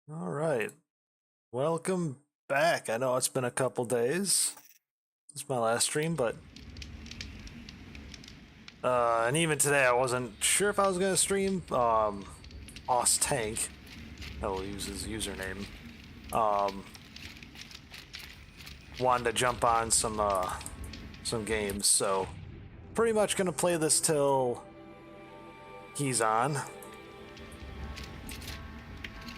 All right. Welcome back. I know it's been a couple days. It's my last stream, but and even today I wasn't sure if I was gonna stream. Oss Tank, I will use his username. Wanted to jump on some games, so pretty much gonna play this till he's on.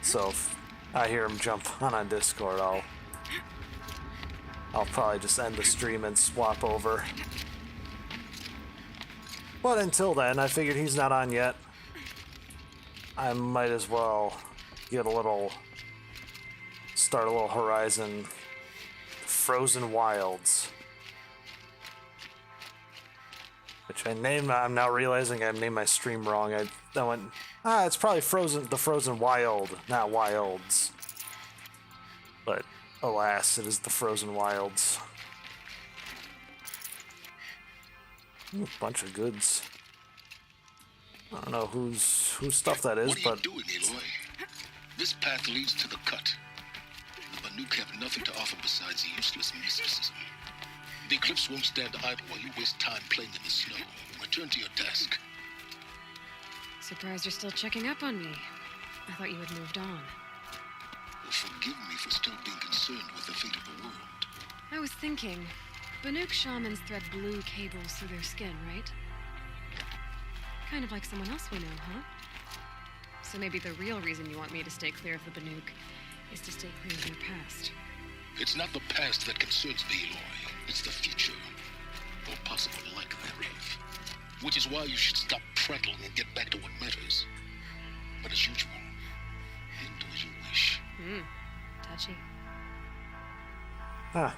So if I hear him jump on Discord, I'll probably just end the stream and swap over. But until then, I figured he's not on yet. I might as well start a little Horizon Frozen Wilds. Which I'm now realizing I named my stream wrong. I went, it's probably the Frozen Wild, not Wilds. But alas, it is the Frozen Wilds. Ooh, bunch of goods. I don't know whose stuff that is, What are you doing, Aloy? This path leads to the cut. The Banuk have nothing to offer besides useless mysticism. The Eclipse won't stand idle while you waste time playing in the snow. Return to your desk. Surprised you're still checking up on me. I thought you had moved on. Well, forgive me for still being concerned with the fate of the world. I was thinking, Banuk shamans thread blue cables through their skin, right? Kind of like someone else we know, huh? So maybe the real reason you want me to stay clear of the Banuk is to stay clear of their past. It's not the past that concerns me, Aloy. It's the future. Or possible lack thereof. Which is why you should stop prattling and get back to what matters. But as usual, do as you wish. Touchy. Huh.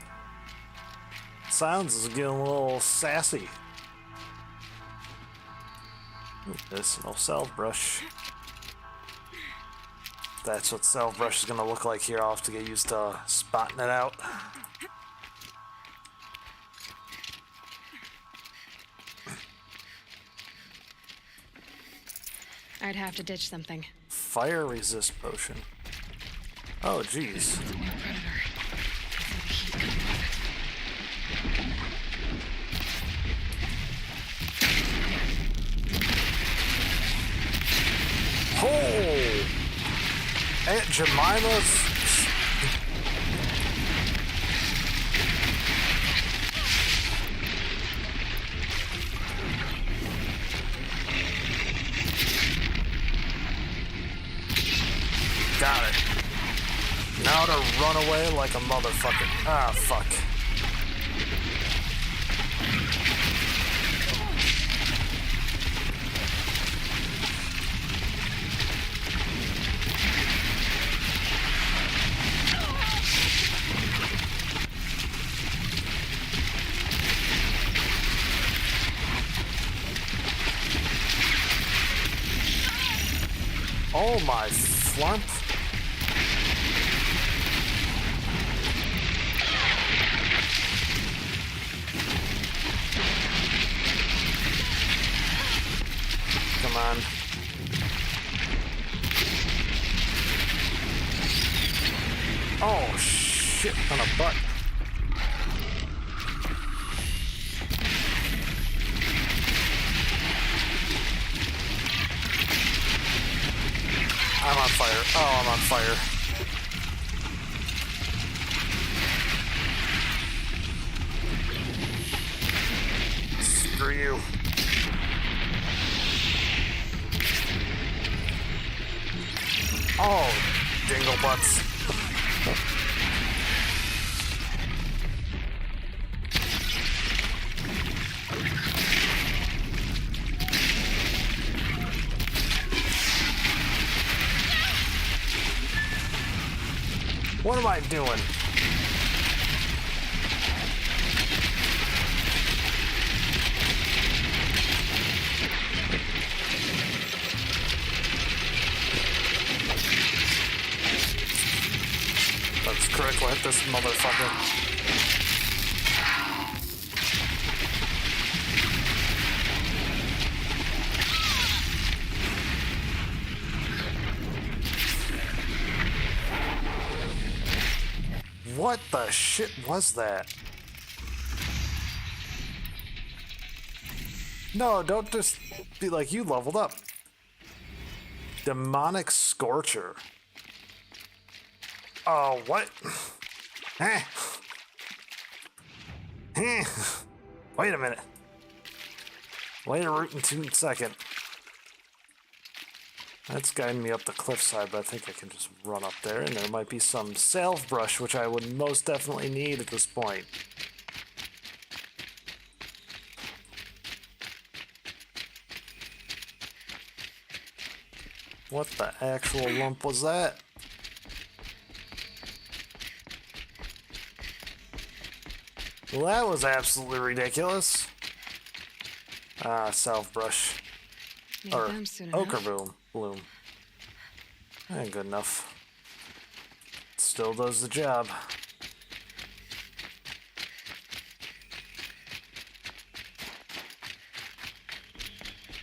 Sounds is getting a little sassy. Ooh, medicinal salve brush. That's what salve brush is gonna look like here. I'll have to get used to spotting it out. I'd have to ditch something. Fire resist potion. Oh, jeez. Oh! Aunt Jemima's. Got it. Now to run away like a motherfucker. Ah, fuck. Oh my flump. Come on. Oh shit on a butt. I'm on fire. Oh, I'm on fire. Screw you. Oh, dingle butts. What am I doing? Let's critical hit this motherfucker. What the shit was that? No, don't just be like, you leveled up. Demonic Scorcher. Oh, what? Eh. Eh. Wait a minute. Wait a rootin' second. That's guiding me up the cliffside, but I think I can just run up there, and there might be some salve brush, which I would most definitely need at this point. What the actual lump was that? Well, that was absolutely ridiculous. Ah, salve brush. Need Or them soon ochre enough. bloom. Ain't good enough. Still does the job.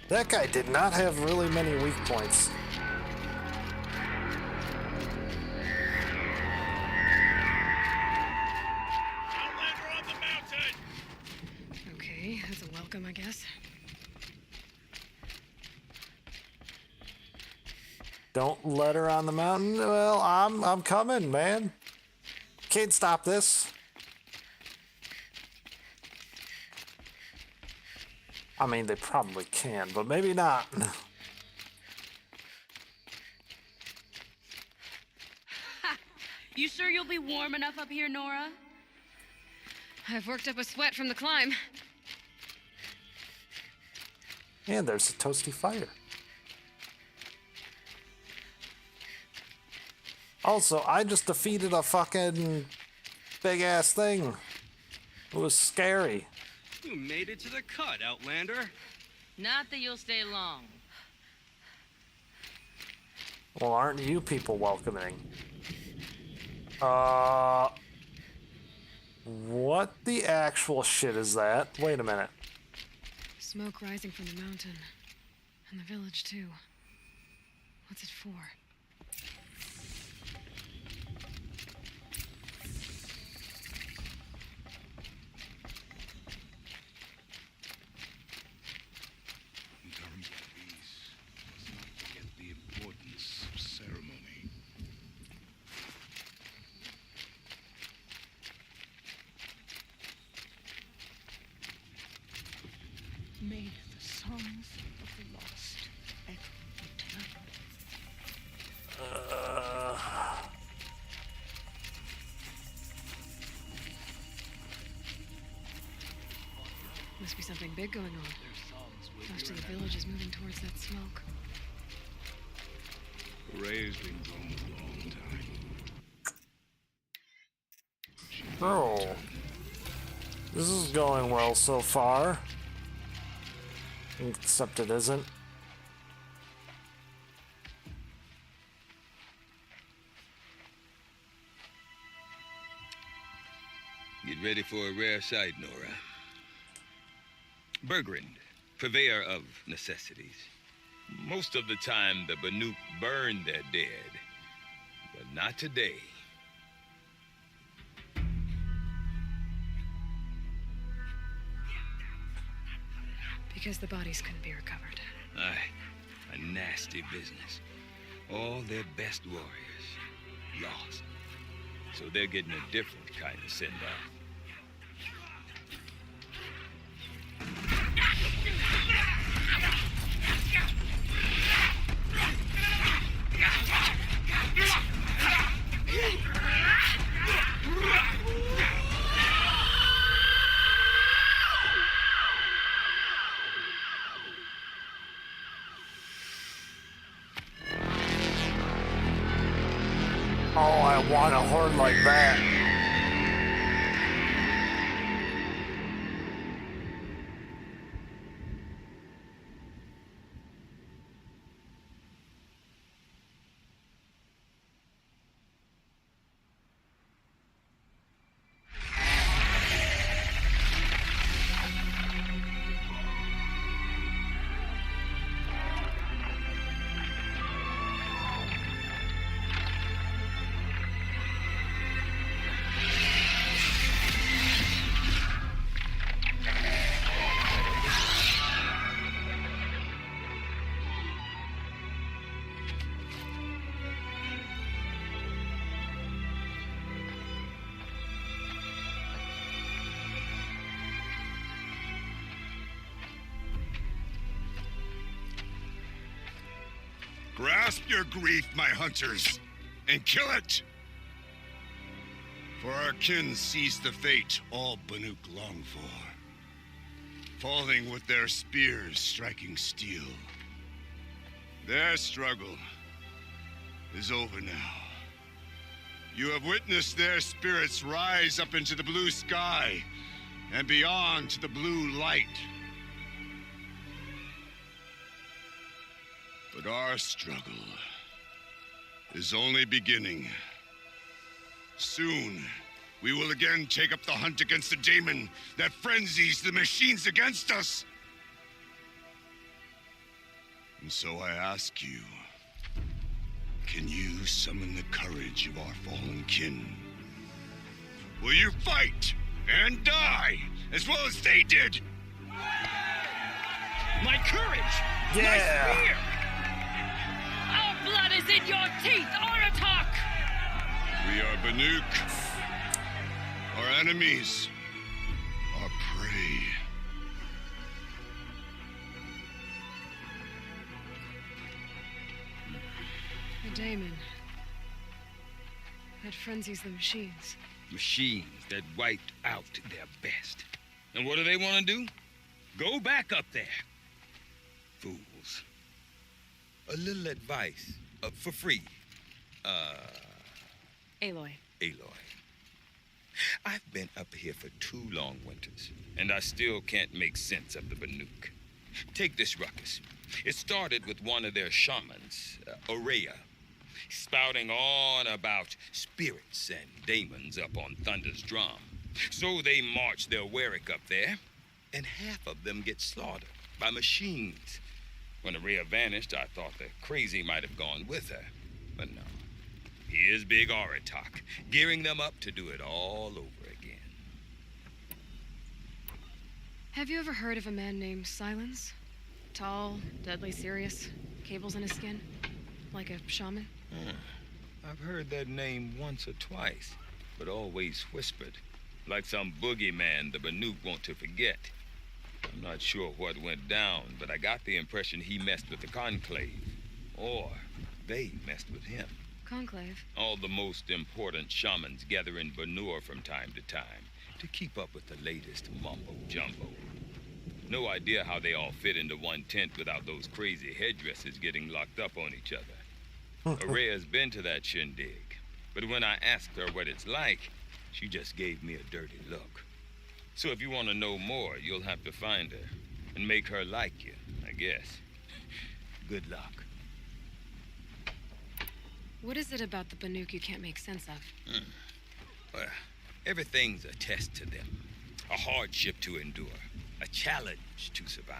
That guy did not have really many weak points. Outlander on the mountain! Okay, that's a welcome, I guess. Don't let her on the mountain. Well, I'm coming, man. Can't stop this. I mean, they probably can, but maybe not. You sure you'll be warm enough up here, Nora? I've worked up a sweat from the climb. And there's a toasty fire. Also, I just defeated a fucking big ass thing. It was scary. You made it to the cut, Outlander. Not that you'll stay long. Well, aren't you people welcoming? What the actual shit is that? Wait a minute. Smoke rising from the mountain. And the village, too. What's it for? Please, must not forget the importance of ceremony. May the songs of the lost echo eternal. Must be something big going on. Most of the village is moving towards that smoke. Ray's been gone a long time. Oh. This is going well so far. Except it isn't. Get ready for a rare sight, Nora. Bergrand, purveyor of necessities. Most of the time, the Banuk burn their dead, but not today. Because the bodies couldn't be recovered. Aye, a nasty business. All their best warriors lost. So they're getting a different kind of send-off. Oh, I want a horde like that. Grasp your grief, my hunters, and kill it! For our kin sees the fate all Banuk long for, falling with their spears striking steel. Their struggle is over now. You have witnessed their spirits rise up into the blue sky and beyond to the blue light. But our struggle is only beginning. Soon, we will again take up the hunt against the daemon that frenzies the machines against us. And so I ask you, can you summon the courage of our fallen kin? Will you fight and die as well as they did? My courage! Yeah. My spear! Our blood is in your teeth, Aratak! We are Banuk. Our enemies are prey. The daemon. That frenzies the machines. Machines that wiped out their best. And what do they want to do? Go back up there. Fools. A little advice, for free. Aloy. Aloy. I've been up here for 2 long winters, and I still can't make sense of the Banuk. Take this ruckus. It started with one of their shamans, Aurea, spouting on about spirits and daemons up on Thunder's drum. So they march their Warwick up there, and half of them get slaughtered by machines. When Aurea vanished, I thought the crazy might have gone with her, but no. Here's Big Aratak, gearing them up to do it all over again. Have you ever heard of a man named Silence? Tall, deadly serious, cables in his skin, like a shaman? I've heard that name once or twice, but always whispered, like some boogeyman the Banuk want to forget. I'm not sure what went down, but I got the impression he messed with the Conclave, or they messed with him. Conclave? All the most important shamans gather in Banur from time to time to keep up with the latest mumbo-jumbo. No idea how they all fit into one tent without those crazy headdresses getting locked up on each other. Aurea's been to that shindig, but when I asked her what it's like, she just gave me a dirty look. So if you want to know more, you'll have to find her and make her like you, I guess. Good luck. What is it about the Banuk you can't make sense of? Well, everything's a test to them. A hardship to endure. A challenge to survive.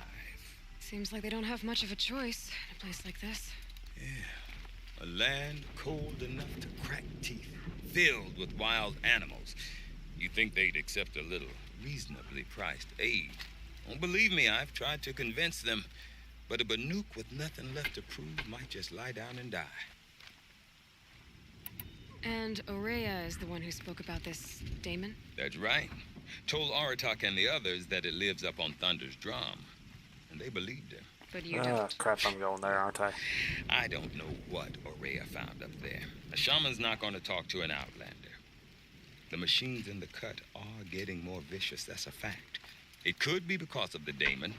Seems like they don't have much of a choice in a place like this. Yeah. A land cold enough to crack teeth. Filled with wild animals. You'd think they'd accept a little reasonably priced aid. Don't believe me, I've tried to convince them. But a Banuk with nothing left to prove might just lie down and die. And Aurea is the one who spoke about this daemon? That's right. Told Aratak and the others that it lives up on Thunder's drum. And they believed her. But you don't. Crap, I'm going there, aren't I? I don't know what Aurea found up there. A shaman's not going to talk to an outlander. The machines in the cut are getting more vicious, that's a fact. It could be because of the daemon,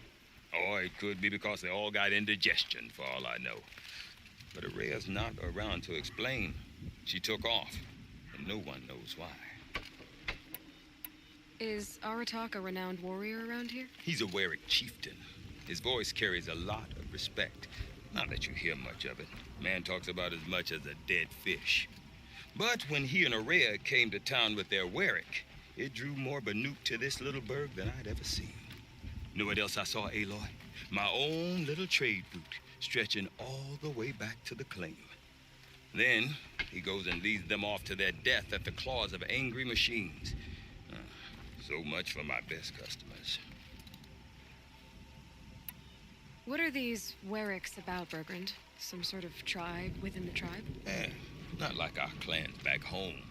or it could be because they all got indigestion, for all I know. But Aurea's not around to explain. She took off, and no one knows why. Is Aratak a renowned warrior around here? He's a Warwick chieftain. His voice carries a lot of respect. Not that you hear much of it. Man talks about as much as a dead fish. But when he and Aurea came to town with their Warwick, it drew more Banuk to this little burg than I'd ever seen. Know what else I saw, Aloy? My own little trade route, stretching all the way back to the claim. Then he goes and leads them off to their death at the claws of angry machines. So much for my best customers. What are these Warwicks about, Bergrand? Some sort of tribe within the tribe? Not like our clans back home.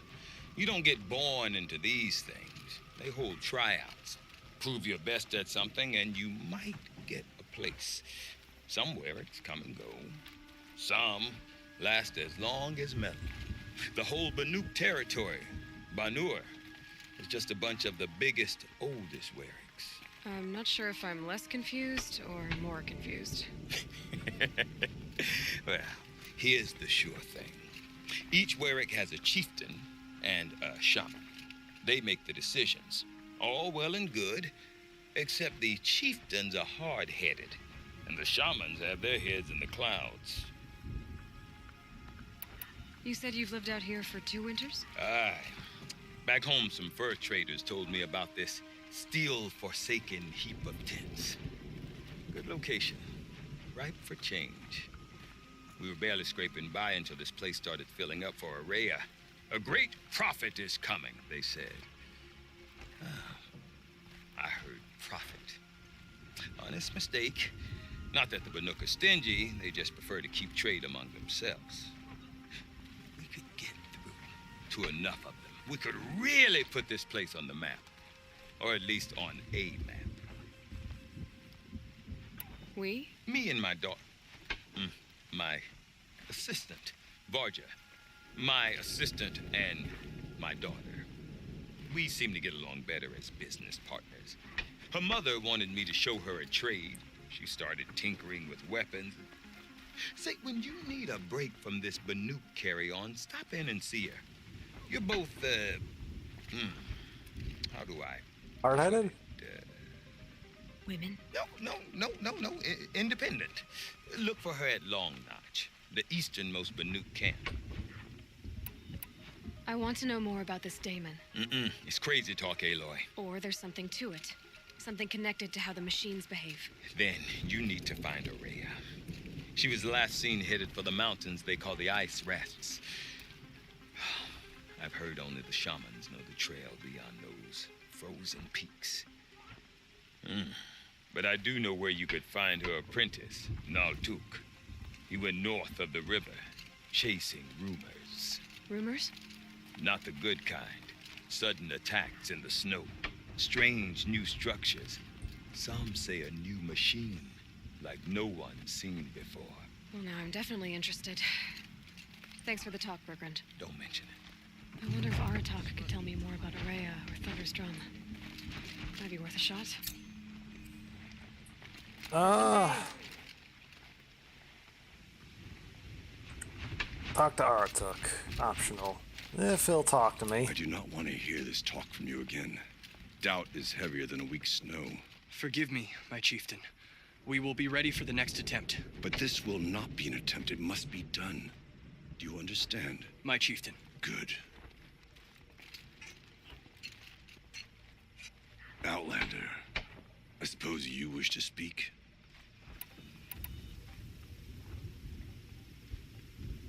You don't get born into these things. They hold tryouts. Prove your best at something, and you might get a place. Some Warwicks come and go. Some last as long as metal. The whole Banuk territory, Banur, is just a bunch of the biggest, oldest Werricks. I'm not sure if I'm less confused or more confused. Well, here's the sure thing. Each Werrick has a chieftain and a shaman. They make the decisions. All well and good, except the chieftains are hard-headed, and the shamans have their heads in the clouds. You said you've lived out here for 2 winters? Aye. Back home, some fur traders told me about this steel-forsaken heap of tents. Good location. Ripe for change. We were barely scraping by until this place started filling up for Araya. A great prophet is coming, they said. I heard prophet. Honest mistake. Not that the Banuk are stingy, they just prefer to keep trade among themselves. We could get through to enough of them. We could really put this place on the map. Or at least on a map. We? Me and my daughter. My assistant, Varja. My assistant and my daughter. We seem to get along better as business partners. Her mother wanted me to show her a trade. She started tinkering with weapons. Say, when you need a break from this Banuk carry-on, stop in and see her. You're both, how do I? Hard-headed? Women? No. Independent. Look for her at Long Notch, the easternmost Banuk camp. I want to know more about this Damon. It's crazy talk, Aloy. Or there's something to it. Something connected to how the machines behave. Then you need to find Araya. She was last seen headed for the mountains they call the Ice Rests. I've heard only the shamans know the trail beyond those frozen peaks. But I do know where you could find her apprentice, Naltuk. He went north of the river, chasing rumors. Rumors? Not the good kind. Sudden attacks in the snow. Strange new structures. Some say a new machine, like no one's seen before. Well, now I'm definitely interested. Thanks for the talk, Bergrand. Don't mention it. I wonder if Aratak could tell me more about Araya or Thunderstrom. Might be worth a shot. Talk to Aratuk. Optional. If he'll talk to me. I do not want to hear this talk from you again. Doubt is heavier than a week's snow. Forgive me, my chieftain. We will be ready for the next attempt. But this will not be an attempt. It must be done. Do you understand? My chieftain. Good. Outlander, I suppose you wish to speak?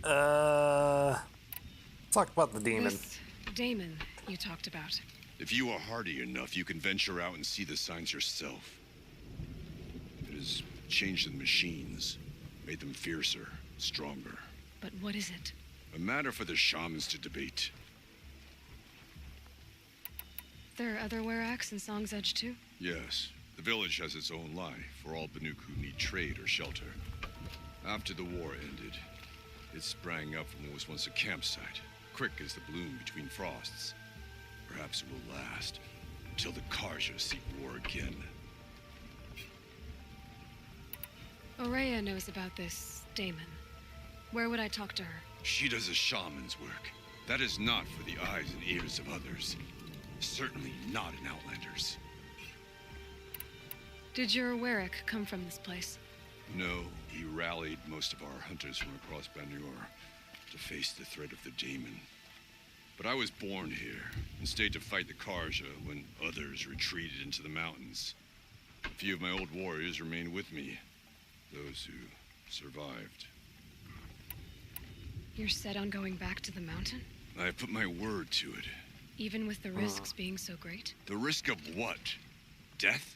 Talk about the demon. This Damon you talked about. If you are hardy enough, you can venture out and see the signs yourself. It has changed the machines, made them fiercer, stronger. But what is it? A matter for the shamans to debate. There are other Werracks in Song's Edge too? Yes, the village has its own life for all Banuk who need trade or shelter. After the war ended, it sprang up from what was once a campsite, quick as the bloom between frosts. Perhaps it will last until the Karja seek war again. Araya knows about this Damon. Where would I talk to her? She does a shaman's work. That is not for the eyes and ears of others. Certainly not an Outlander's. Did your Werrick come from this place? No, he rallied most of our hunters from across Banur to face the threat of the Damon. But I was born here and stayed to fight the Karja when others retreated into the mountains. A few of my old warriors remained with me, those who survived. You're set on going back to the mountain? I have put my word to it. Even with the risks being so great? The risk of what? Death?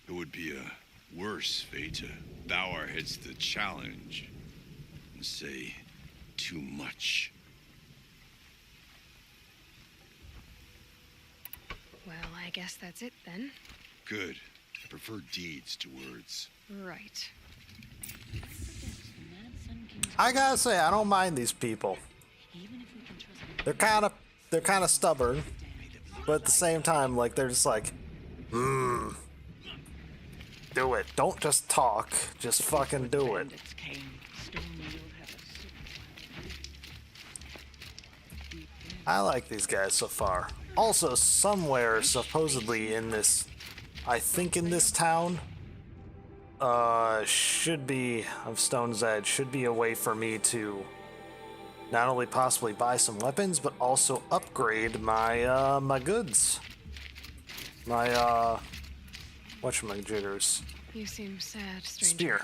It would be a worse fate to bow our heads to the challenge and say too much. Well, I guess that's it then. Good. I prefer deeds to words. Right. Yes, the mad sun king's I gotta say, I don't mind these people. They're kind of stubborn, but at the same time, like they're just like, do it. Don't just talk. Just fucking do it. I like these guys so far. Also, somewhere supposedly in this, I think in this town, should be, of Stone's Edge, should be a way for me to not only possibly buy some weapons, but also upgrade my, my goods. My, whatchamajiggers. You seem sad, stranger. Spear.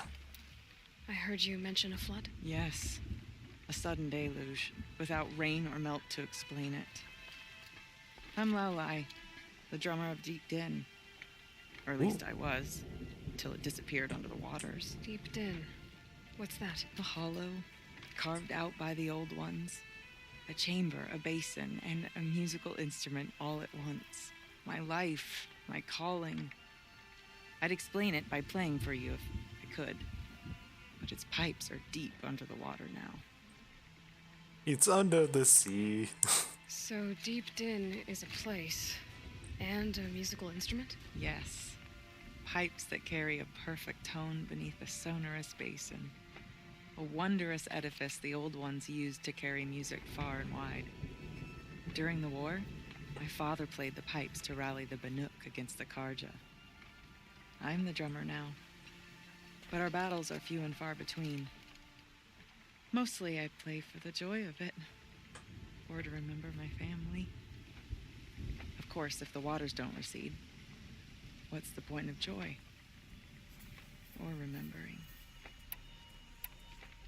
I heard you mention a flood. Yes. A sudden deluge, without rain or melt to explain it. I'm Laolai, the drummer of Deep Din. Or at least I was, until it disappeared under the waters. Deep Din. What's that? A hollow, carved out by the old ones. A chamber, a basin, and a musical instrument all at once. My life, my calling. I'd explain it by playing for you if I could. But its pipes are deep under the water now. It's under the sea. So Deep Din is a place and a musical instrument? Yes. Pipes that carry a perfect tone beneath a sonorous basin. A wondrous edifice the old ones used to carry music far and wide. During the war, my father played the pipes to rally the Banuk against the Karja. I'm the drummer now, but our battles are few and far between. Mostly I play for the joy of it, or to remember my family. Of course, if the waters don't recede, what's the point of joy? Or remembering?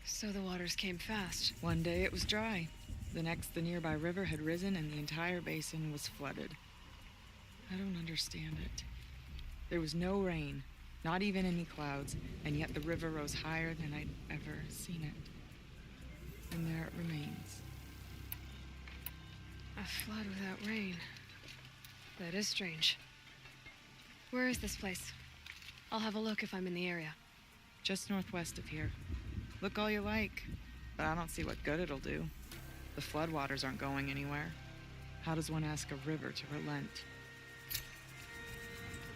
So the waters came fast. One day it was dry. The next, the nearby river had risen and the entire basin was flooded. I don't understand it. There was no rain, not even any clouds, and yet the river rose higher than I'd ever seen it. And there it remains. A flood without rain. That is strange. Where is this place? I'll have a look if I'm in the area. Just northwest of here. Look all you like, but I don't see what good it'll do. The floodwaters aren't going anywhere. How does one ask a river to relent?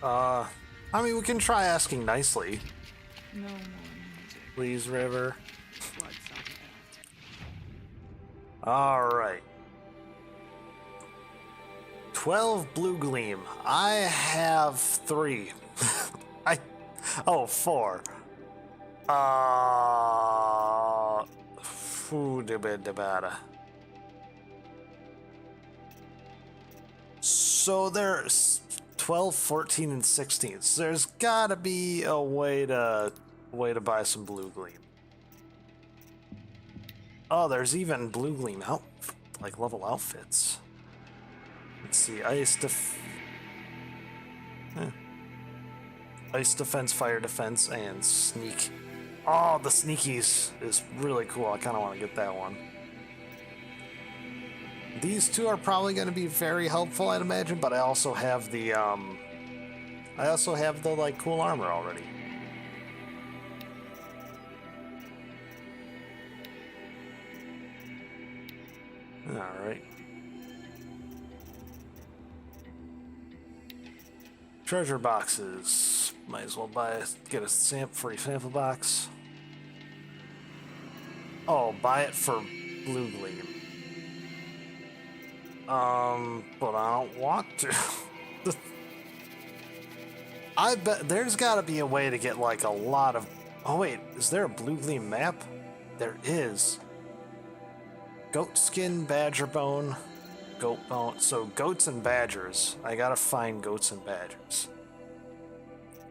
I mean, we can try asking nicely. No more music. Please, river. Flood stop that. Alright. 12 blue gleam. I have 3. 4. So there's 12, 14, and 16. So there's gotta be a way to buy some blue gleam. Oh, there's even blue gleam level outfits. Let's see, ice defense, fire defense, and sneak. Oh, the sneakies is really cool. I kind of want to get that one. These two are probably going to be very helpful, I'd imagine, but I also have the like cool armor already. All right. Treasure boxes. Might as well get a free sample box. Oh, buy it for blue gleam. But I don't want to. I bet there's gotta be a way to get like a lot of. Oh wait, is there a blue gleam map? There is. Goat skin, badger bone, goat bone. So goats and badgers. I gotta find goats and badgers.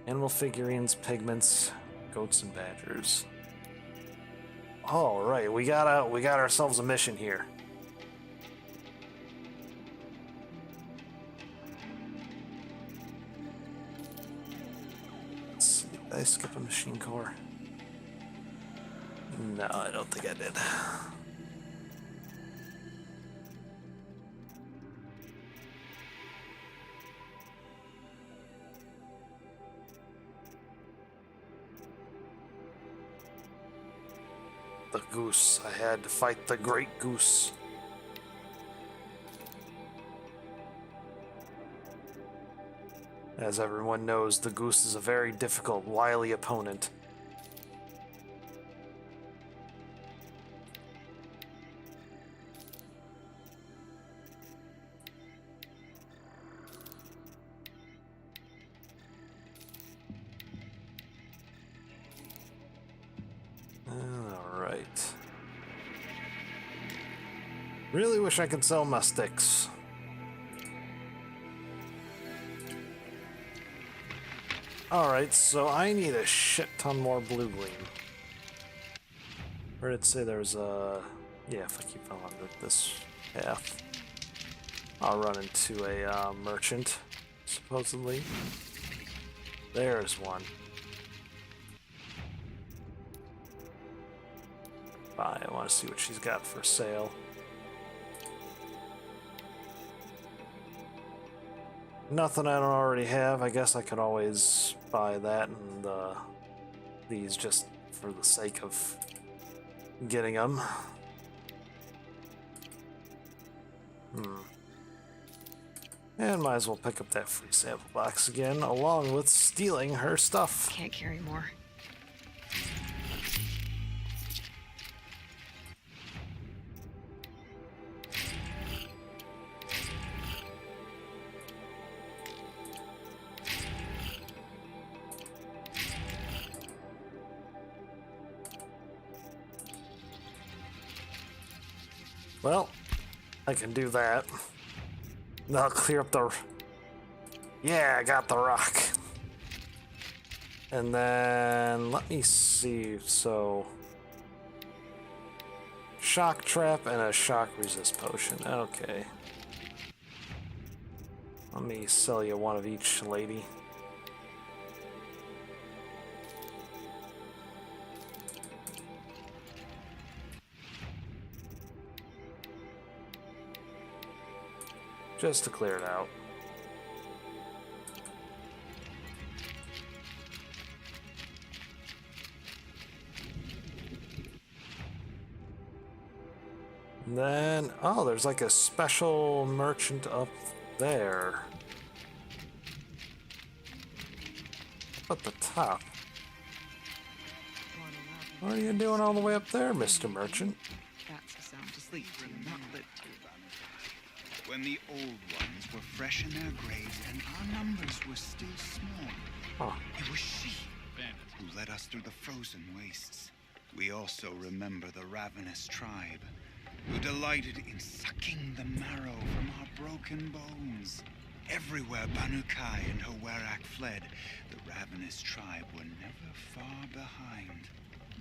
Animal figurines, pigments, goats and badgers. All right, we got ourselves a mission here. Let's see, did I skip a machine core? No, I don't think I did. The goose. I had to fight the great goose. As everyone knows, the goose is a very difficult, wily opponent. Alright. Really wish I could sell my sticks. Alright, so I need a shit ton more blue gleam. Where did it say there's a... Yeah, if I keep on this path, I'll run into a merchant, supposedly. There's one. Bye, I want to see what she's got for sale. Nothing I don't already have. I guess I could always buy that and these just for the sake of getting them. And might as well pick up that free sample box again, along with stealing her stuff. Can't carry more. Well, I can do that. That'll clear up the... Yeah, I got the rock. And then, let me see, so... Shock trap and a shock resist potion, okay. Let me sell you one of each, lady. Just to clear it out. And then, oh, there's like a special merchant up there. Up at the top. What are you doing all the way up there, Mr. Merchant? That's a sound to sleep to, not lit to. When the old ones were fresh in their graves and our numbers were still small, it was she who led us through the frozen wastes. We also remember the ravenous tribe, who delighted in sucking the marrow from our broken bones. Everywhere Banu Kai and her Werak fled, the ravenous tribe were never far behind.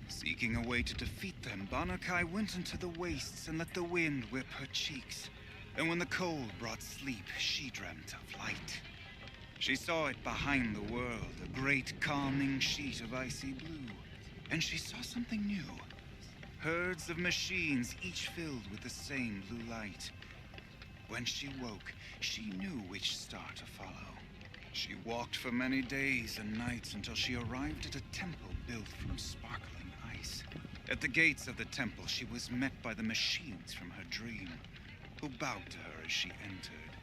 Seeking a way to defeat them, Banu Kai went into the wastes and let the wind whip her cheeks. And when the cold brought sleep, she dreamt of light. She saw it behind the world, a great calming sheet of icy blue. And she saw something new. Herds of machines, each filled with the same blue light. When she woke, she knew which star to follow. She walked for many days and nights until she arrived at a temple built from sparkling ice. At the gates of the temple, she was met by the machines from her dream, who bowed to her as she entered.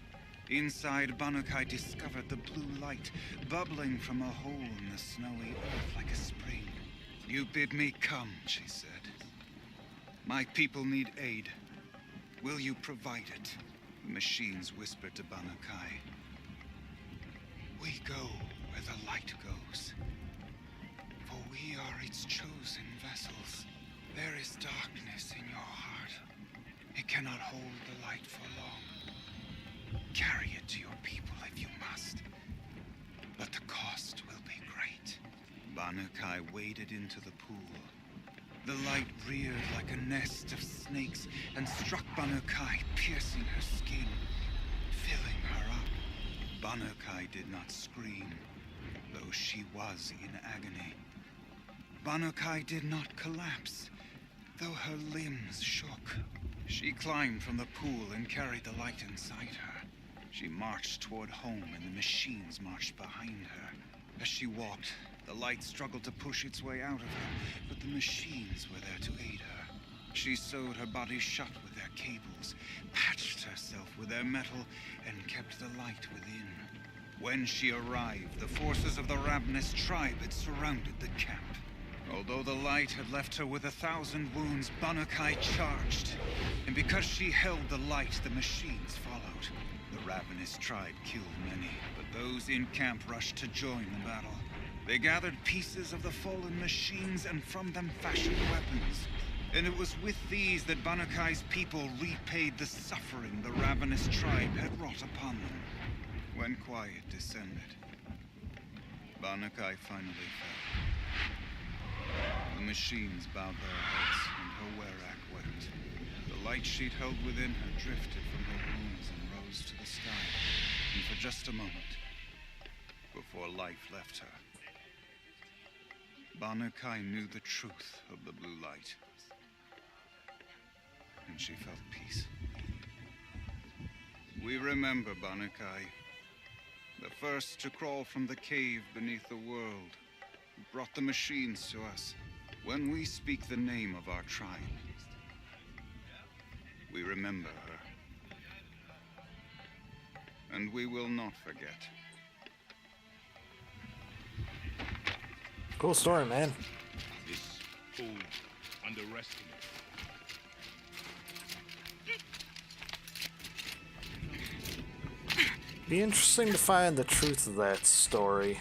Inside, Banu Kai discovered the blue light bubbling from a hole in the snowy earth like a spring. You bid me come, she said. My people need aid. Will you provide it? The machines whispered to Banu Kai. We go where the light goes, for we are its chosen vessels. There is darkness in your heart. It cannot hold the light for long. Carry it to your people if you must, but the cost will be great. Banu Kai waded into the pool. The light reared like a nest of snakes and struck Banu Kai, piercing her skin, filling her up. Banu Kai did not scream, though she was in agony. Banu Kai did not collapse, though her limbs shook. She climbed from the pool and carried the light inside her. She marched toward home, and the machines marched behind her. As she walked, the light struggled to push its way out of her, but the machines were there to aid her. she sewed her body shut with their cables, patched herself with their metal, and kept the light within. When she arrived, the forces of the ravenous tribe had surrounded the camp. Although the light had left her with 1,000 wounds, Bannukai charged. And because she held the light, the machines followed. The ravenous tribe killed many, but those in camp rushed to join the battle. They gathered pieces of the fallen machines and from them fashioned weapons. And it was with these that Bannukai's people repaid the suffering the ravenous tribe had wrought upon them. When quiet descended, Bannukai finally fell. The machines bowed their heads, and her werak wept. The light she'd held within her drifted from her wounds and rose to the sky. And for just a moment, before life left her, Bannukai knew the truth of the blue light. And she felt peace. We remember Bannukai, the first to crawl from the cave beneath the world, who brought the machines to us. When we speak the name of our tribe, we remember her. And we will not forget. Cool story, man. This fool underestimated. Be interesting to find the truth of that story.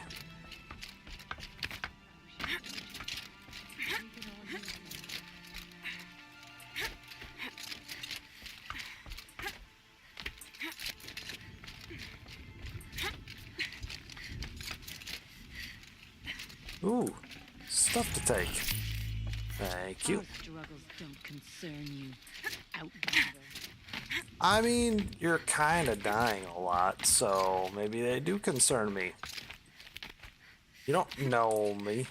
Ooh, stuff to take. Thank you. Our struggles don't concern you, outlander. I mean, you're kind of dying a lot, so maybe they do concern me. You don't know me.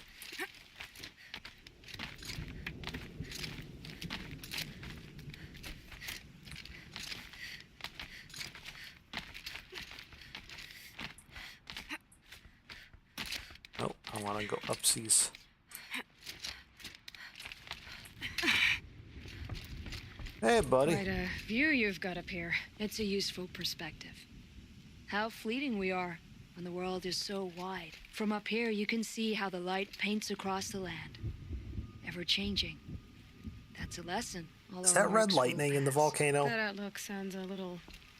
Oh, I want to go upseas. Hey, buddy. Quite a view you've got up here. It's a useful perspective. How fleeting we are when the world is so wide. From up here, you can see how the light paints across the land. Ever changing. That's a lesson. Is that red lightning in the volcano? That outlook sounds a little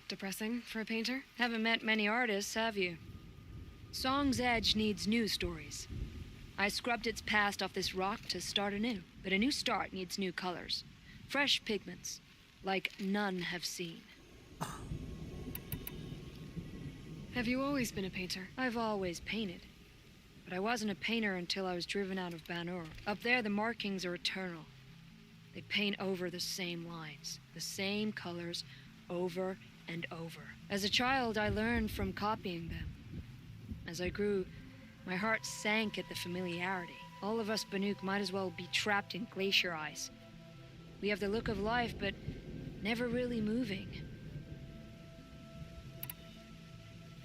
depressing for a painter. Haven't met many artists, have you? Song's Edge needs new stories. I scrubbed its past off this rock to start anew, but a new start needs new colors. Fresh pigments, like none have seen. Have you always been a painter? I've always painted. But I wasn't a painter until I was driven out of Ban-Ur. Up there, the markings are eternal. They paint over the same lines, the same colors, over and over. As a child, I learned from copying them. As I grew, my heart sank at the familiarity. All of us Banuk might as well be trapped in glacier ice. We have the look of life, but never really moving.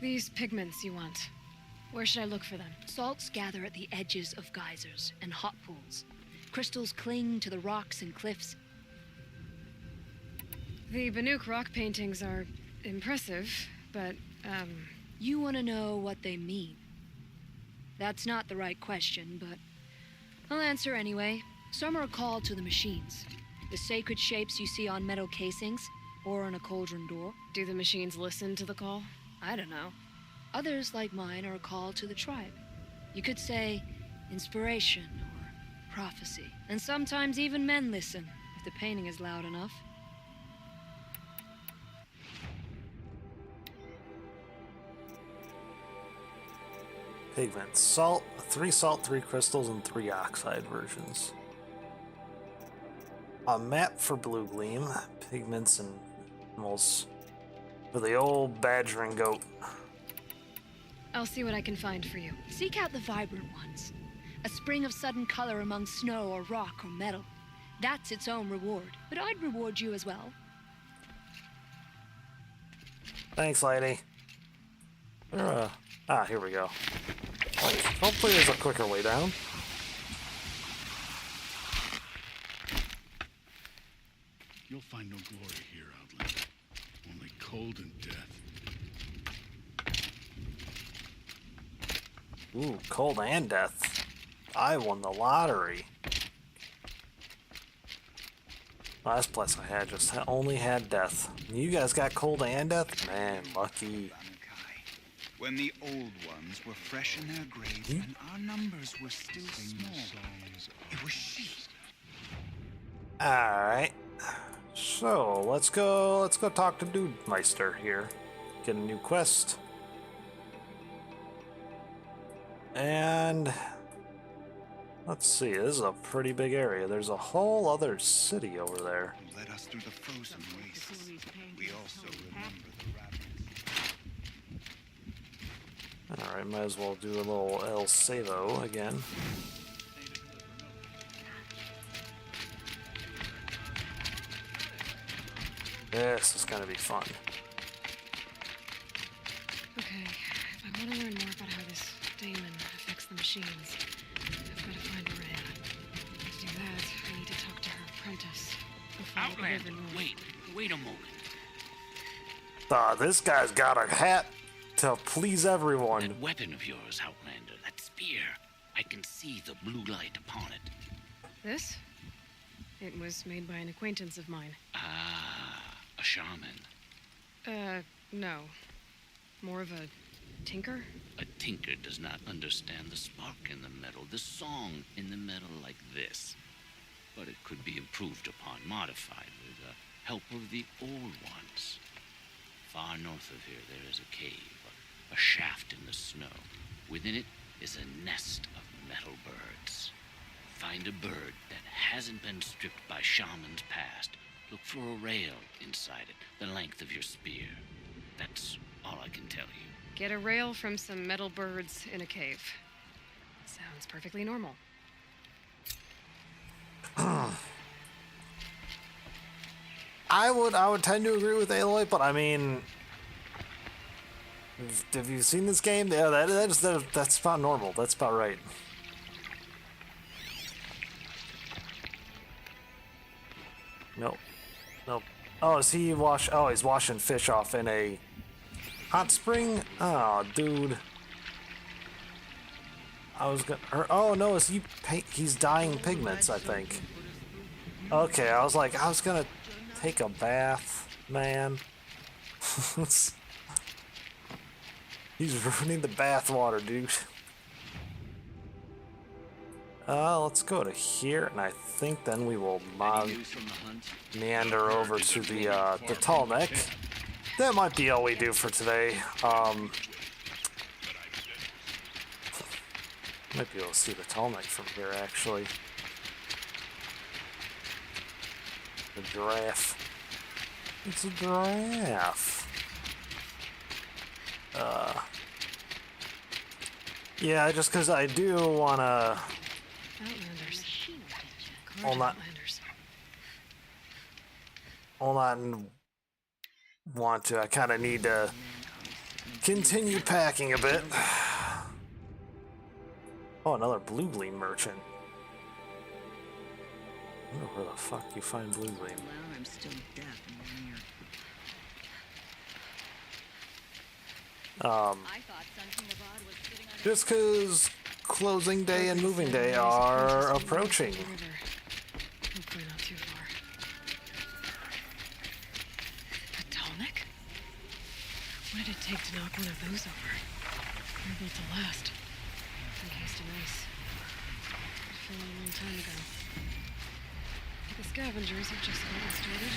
These pigments you want, where should I look for them? Salts gather at the edges of geysers and hot pools. Crystals cling to the rocks and cliffs. The Banuk rock paintings are impressive, but, You want to know what they mean? That's not the right question, but I'll answer anyway. Some are called to the machines. The sacred shapes you see on metal casings, or on a cauldron door. Do the machines listen to the call? I don't know. Others, like mine, are a call to the tribe. You could say inspiration or prophecy. And sometimes even men listen, if the painting is loud enough. Pigments. Salt, 3 salt, 3 crystals, and 3 oxide versions. A map for Blue Gleam, pigments and animals for the old badger and goat. I'll see what I can find for you. Seek out the vibrant ones. A spring of sudden color among snow or rock or metal. That's its own reward. But I'd reward you as well. Thanks, lady. Here we go. Hopefully there's a quicker way down. You'll find no glory here, Outlander. Only cold and death. Ooh, cold and death. I won the lottery. Last place I had only had death. You guys got cold and death? Man, lucky. When the old ones were fresh in their graves and our numbers were still small, it was she. Alright. So, let's go talk to Dude Meister here. Get a new quest. And let's see, this is a pretty big area. There's a whole other city over there. Who led us through the frozen wastes. We also remember the rabbits. Alright, might as well do a little El Savo again. This is gonna be fun. Okay, if I want to learn more about how this daemon affects the machines, I've got to find Rhea. To do that, I need to talk to her apprentice. Outlander, wait a moment. This guy's got a hat to please everyone. That weapon of yours, Outlander, that spear. I can see the blue light upon it. This? It was made by an acquaintance of mine. Ah, a shaman. No. More of a tinker? A tinker does not understand the spark in the metal, the song in the metal like this. But it could be improved upon, modified with the help of the old ones. Far north of here, there is a cave, a shaft in the snow. Within it is a nest of metal birds. Find a bird that hasn't been stripped by shamans past. Look for a rail inside it, the length of your spear. That's all I can tell you. Get a rail from some metal birds in a cave. Sounds perfectly normal. I would tend to agree with Aloy, but I mean, have you seen this game? Yeah, that's about normal. That's about right. Nope. Oh, he's washing fish off in a hot spring? Oh, dude. Oh no, he's dyeing pigments, I think. Okay, I was gonna take a bath, man. He's ruining the bath water, dude. Let's go to here, and I think then we will meander over to the Talnek. That might be all we do for today. Might be able to see the Talnek from here, actually. The giraffe. It's a giraffe. Yeah, just because I do want to... Outlanders. I'll not want to. I kind of need to continue packing a bit. Oh, another Blue Gleam merchant. I wonder where the fuck you find Blue Gleam. Well, I'm still deaf in here. Just because closing day and moving day are approaching. Hopefully not too far. A Talnek? What did it take to knock one of those over? They're built to last. Encased in ice. It fell a long time ago. The scavengers have just gotten started.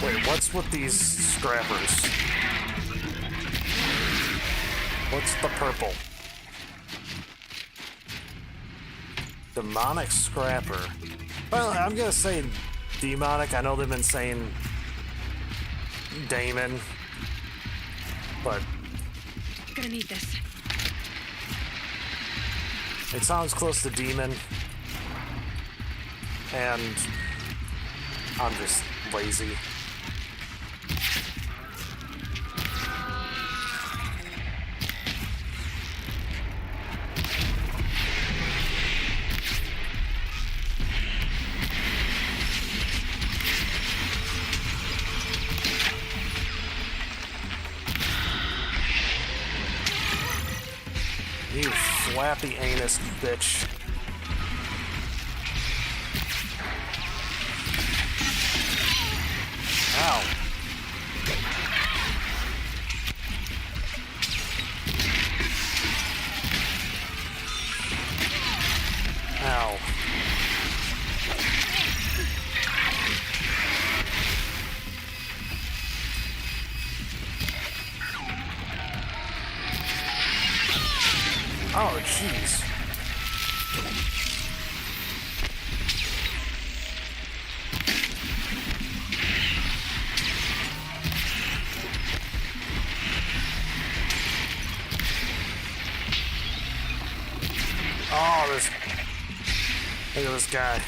Wait, what's with these scrappers? What's the purple? Demonic Scrapper. Well, I'm gonna say demonic. I know they've been saying Damon, but I'm gonna need this. it sounds close to demon, and I'm just lazy. You flappy anus bitch. Ow. Ow. Oh, jeez. Oh, this. Look at this guy.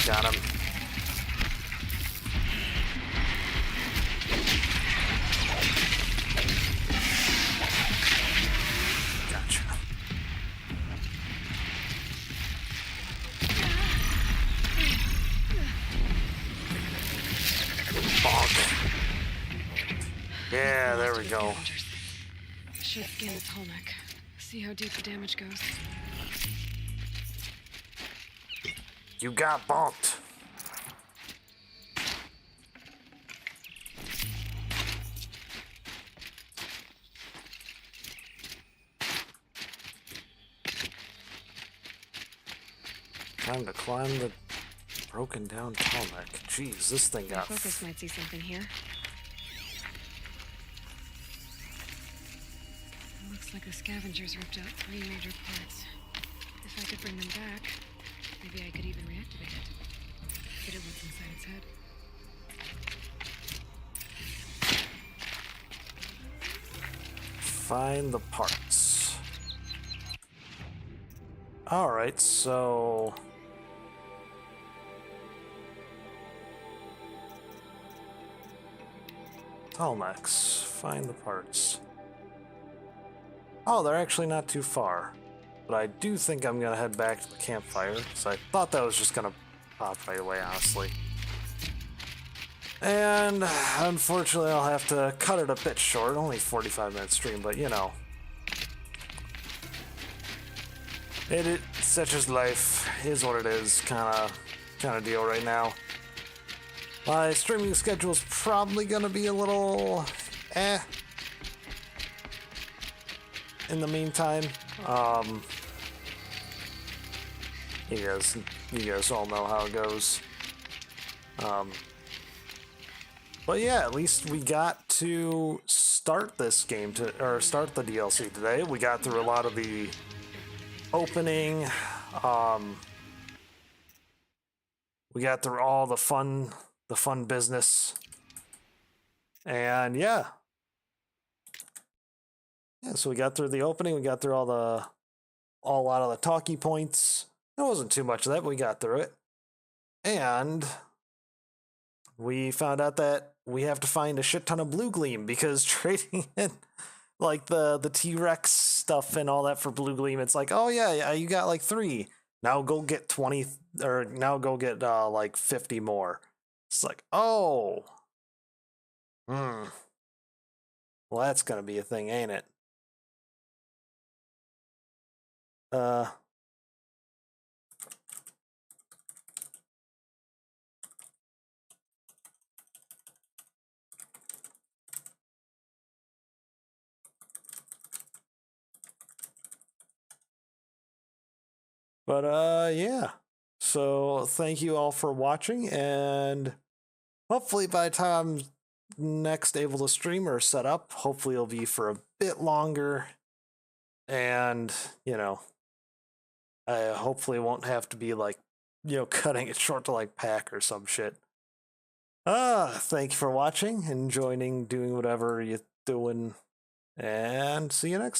Got him. Gotcha. Bonk. Yeah, there we go. Should scan its whole neck. See how deep the damage goes. You got bonked. Time to climb the broken down Talmec. Jeez, this thing got. Focus might see something here. It looks like the scavengers ripped out 3 major parts. If I could bring them back, maybe I could even reactivate it. Get it what's inside its head. Find the parts. Alright, so. Talmex. Find the parts. Oh, they're actually not too far. But I do think I'm gonna head back to the campfire, so I thought that was just gonna pop right away, honestly. And unfortunately, I'll have to cut it a bit short. Only 45-minute stream, but you know. It's such as life is what it is, kind of deal right now. My streaming schedule is probably gonna be a little in the meantime. You guys all know how it goes. But yeah, at least we got to start this game or start the DLC today. We got through a lot of the opening. We got through all the fun business. And yeah. Yeah, so we got through the opening, we got through a lot of the talkie points. It wasn't too much of that, but we got through it. And we found out that we have to find a shit ton of blue gleam because trading it like the T-Rex stuff and all that for blue gleam, it's like, oh yeah, you got like 3. Now go get 20 or now go get like 50 more. It's like, oh. Well, that's gonna be a thing, ain't it? But yeah. So thank you all for watching, and hopefully by the time I'm next able to stream or set up, hopefully it'll be for a bit longer. And, you know, I hopefully won't have to be like, you know, cutting it short to like pack or some shit. Thank you for watching and joining, doing whatever you're doing, and see you next time.